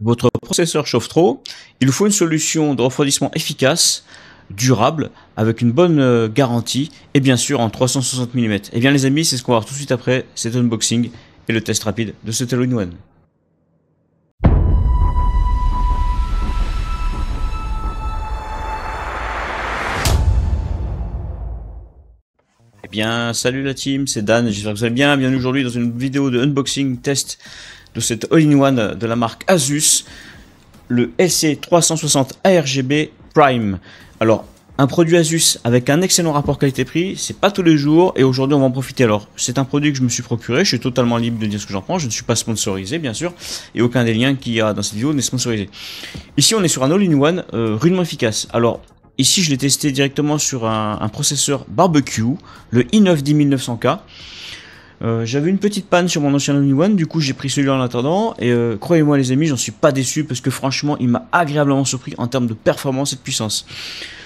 Votre processeur chauffe trop, il vous faut une solution de refroidissement efficace, durable, avec une bonne garantie, et bien sûr en 360 mm. Et bien les amis, c'est ce qu'on va voir tout de suite après cet unboxing et le test rapide de ce All-in-One. Eh bien, salut la team, c'est Dan, j'espère que vous allez bien. Bienvenue aujourd'hui dans une vidéo de unboxing test de cet All-in-One de la marque Asus, le LC360 ARGB Prime. Alors, un produit Asus avec un excellent rapport qualité-prix, c'est pas tous les jours et aujourd'hui on va en profiter. Alors, c'est un produit que je me suis procuré, je suis totalement libre de dire ce que j'en pense, je ne suis pas sponsorisé bien sûr, et aucun des liens qu'il y a dans cette vidéo n'est sponsorisé. Ici, on est sur un All-in-One rudement efficace. Alors, ici, je l'ai testé directement sur un processeur barbecue, le i9 10900K. J'avais une petite panne sur mon ancien All-in-One, du coup j'ai pris celui-là en attendant, et croyez-moi les amis, j'en suis pas déçu parce que franchement il m'a agréablement surpris en termes de performance et de puissance.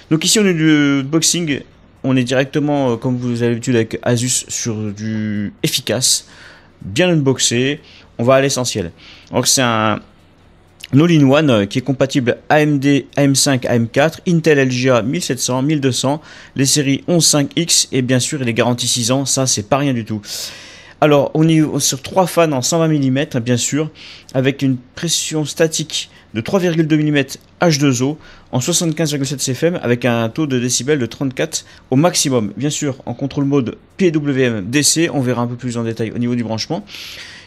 Donc ici on est du boxing, on est directement comme vous avez l'habitude avec Asus sur du efficace, bien unboxé, on va à l'essentiel. Donc c'est un All-in-One qui est compatible AMD, AM5, AM4, Intel LGA 1700, 1200, les séries 11.5X et bien sûr il est garanti 6 ans, ça c'est pas rien du tout. Alors on est sur 3 fans en 120 mm bien sûr, avec une pression statique de 3,2 mm H2O en 75,7 CFM avec un taux de décibels de 34 au maximum. Bien sûr en contrôle mode PWM DC, on verra un peu plus en détail au niveau du branchement.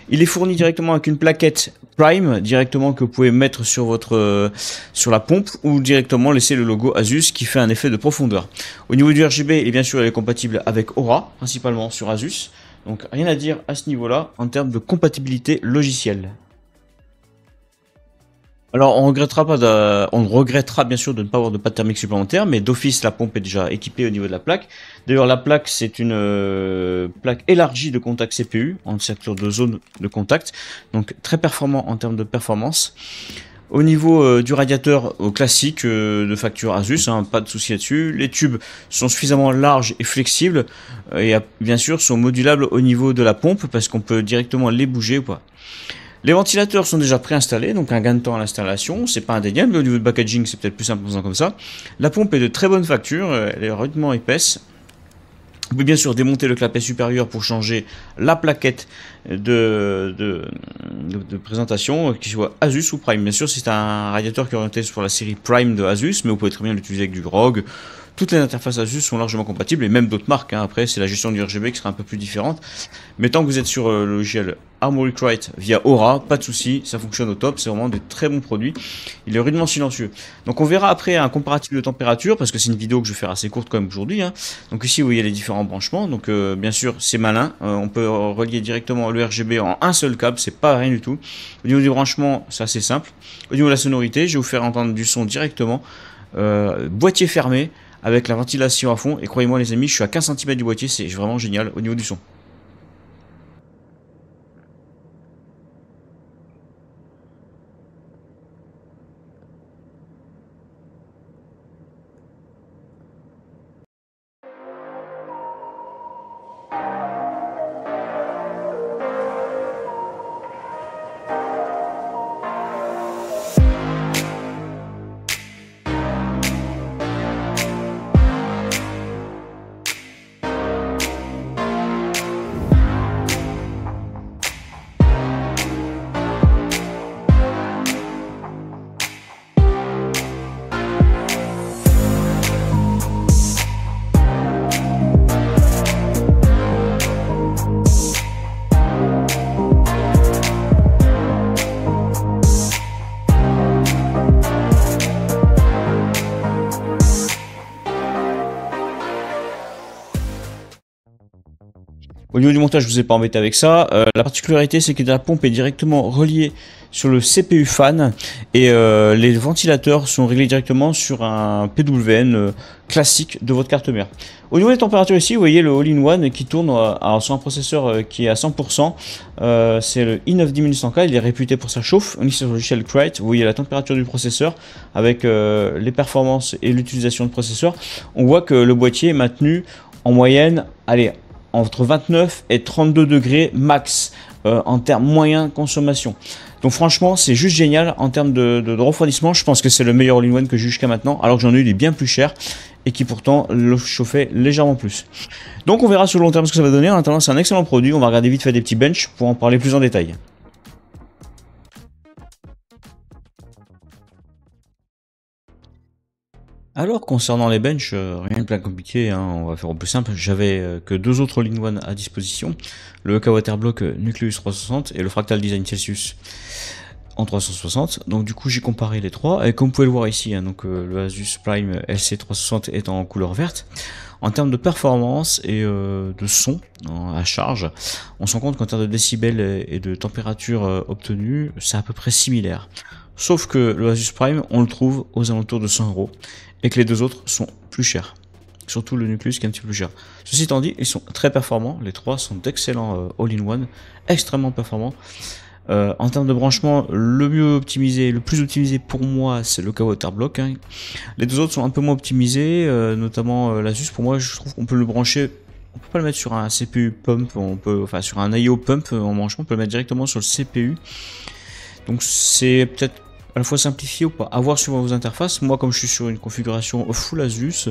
Il est fourni directement avec une plaquette Prime, directement que vous pouvez mettre sur votre sur la pompe ou directement laisser le logo Asus qui fait un effet de profondeur. Au niveau du RGB, et bien sûr, elle est compatible avec Aura, principalement sur Asus. Donc rien à dire à ce niveau-là en termes de compatibilité logicielle. Alors on regrettera bien sûr de ne pas avoir de pâte thermique supplémentaire, mais d'office la pompe est déjà équipée au niveau de la plaque. D'ailleurs la plaque c'est une plaque élargie de contact CPU en secteur de zone de contact, donc très performant en termes de performance. Au niveau du radiateur classique de facture Asus, hein, pas de souci là-dessus. Les tubes sont suffisamment larges et flexibles et bien sûr sont modulables au niveau de la pompe parce qu'on peut directement les bouger ou pas. Les ventilateurs sont déjà préinstallés, donc un gain de temps à l'installation, c'est pas indéniable. Au niveau de packaging, c'est peut-être plus simple en faisant comme ça. La pompe est de très bonne facture, elle est rudement épaisse. Vous pouvez bien sûr démonter le clapet supérieur pour changer la plaquette de présentation, qu'il soit Asus ou Prime. Bien sûr, c'est un radiateur qui est orienté sur la série Prime de Asus, mais vous pouvez très bien l'utiliser avec du ROG. Toutes les interfaces Asus sont largement compatibles, et même d'autres marques. Hein. Après, c'est la gestion du RGB qui sera un peu plus différente. Mais tant que vous êtes sur le logiciel Armoury Crate via Aura, pas de souci, ça fonctionne au top. C'est vraiment des très bons produits. Il est rudement silencieux. Donc on verra après un comparatif de température, parce que c'est une vidéo que je vais faire assez courte comme aujourd'hui. Hein. Donc ici, vous voyez les différents branchements. Donc bien sûr, c'est malin. On peut relier directement le RGB en un seul câble, c'est pas rien du tout. Au niveau du branchement, c'est assez simple. Au niveau de la sonorité, je vais vous faire entendre du son directement. Boîtier fermé, avec la ventilation à fond, et croyez-moi les amis, je suis à 15 cm du boîtier, c'est vraiment génial au niveau du son. Au niveau du montage, je vous ai pas embêté avec ça. La particularité, c'est que la pompe est directement reliée sur le CPU fan et les ventilateurs sont réglés directement sur un PWM classique de votre carte mère. Au niveau des températures ici, vous voyez le All-in-One qui tourne sur un processeur qui est à 100%. C'est le i9 10100K, il est réputé pour sa chauffe. On est sur le logiciel Crate, vous voyez la température du processeur avec les performances et l'utilisation de processeur. On voit que le boîtier est maintenu en moyenne, allez, entre 29 et 32 degrés max. en termes moyens de consommation. Donc franchement, c'est juste génial en termes de refroidissement. Je pense que c'est le meilleur all-in-one que j'ai jusqu'à maintenant, alors que j'en ai eu des bien plus chers et qui pourtant le chauffaient légèrement plus. Donc on verra sur le long terme ce que ça va donner. En attendant, c'est un excellent produit. On va regarder vite fait des petits benches pour en parler plus en détail. Alors concernant les benches, rien de bien compliqué, hein, on va faire au plus simple. J'avais que deux autres all-in-one à disposition, le EK Waterblock Nucleus 360 et le Fractal Design Celsius en 360. Donc du coup j'ai comparé les trois, et comme vous pouvez le voir ici, hein, donc le Asus Prime LC360 est en couleur verte. En termes de performance et de son à charge, on se rend compte qu'en termes de décibels et de température obtenue, c'est à peu près similaire. Sauf que le Asus Prime, on le trouve aux alentours de 100 € et que les deux autres sont plus chers. Surtout le Nucleus qui est un petit peu plus cher. Ceci étant dit, ils sont très performants. Les trois sont d'excellents all-in-one, extrêmement performants. En termes de branchement, le plus optimisé pour moi, c'est le EK Waterblock. Hein. Les deux autres sont un peu moins optimisés, notamment l'Asus. Pour moi, je trouve qu'on peut le brancher. On peut pas le mettre sur un CPU pump, enfin sur un IO pump en branchement, on peut le mettre directement sur le CPU. Donc c'est peut-être à la fois simplifié ou pas, à voir sur vos interfaces. Moi, comme je suis sur une configuration full Asus,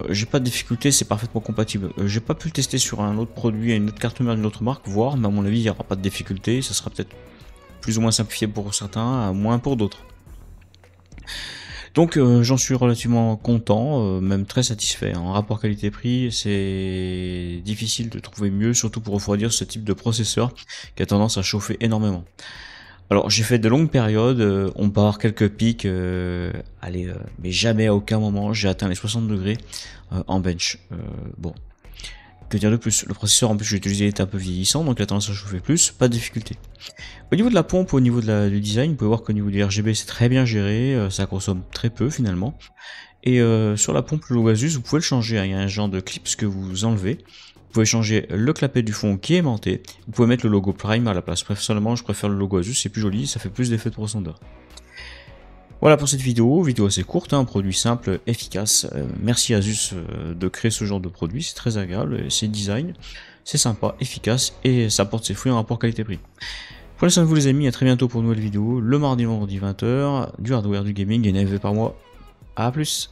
j'ai pas de difficulté, c'est parfaitement compatible. J'ai pas pu le tester sur un autre produit, une autre carte mère d'une autre marque, voir, mais à mon avis, il n'y aura pas de difficulté. Ça sera peut-être plus ou moins simplifié pour certains, moins pour d'autres. Donc j'en suis relativement content, même très satisfait. En rapport qualité-prix, c'est difficile de trouver mieux, surtout pour refroidir ce type de processeur qui a tendance à chauffer énormément. Alors j'ai fait de longues périodes, on part quelques pics, mais jamais à aucun moment j'ai atteint les 60 degrés en bench. Bon, que dire de plus? Le processeur en plus j'ai utilisé est un peu vieillissant, donc il a tendance à chauffer plus, pas de difficulté. Au niveau de la pompe, au niveau du design, vous pouvez voir qu'au niveau du RGB c'est très bien géré, ça consomme très peu finalement. Et sur la pompe, le logo Asus, vous pouvez le changer, hein, il y a un genre de clips que vous enlevez. Vous pouvez changer le clapet du fond qui est aimanté. Vous pouvez mettre le logo Prime à la place. Personnellement, je préfère le logo Asus, c'est plus joli, ça fait plus d'effet de profondeur. Voilà pour cette vidéo assez courte, un produit simple, efficace. Merci Asus de créer ce genre de produit, c'est très agréable, c'est design, c'est sympa, efficace et ça porte ses fruits en rapport qualité-prix. Prenez soin de vous les amis, à très bientôt pour une nouvelle vidéo, le mardi vendredi 20 h, du hardware, du gaming et une AV par mois. A plus.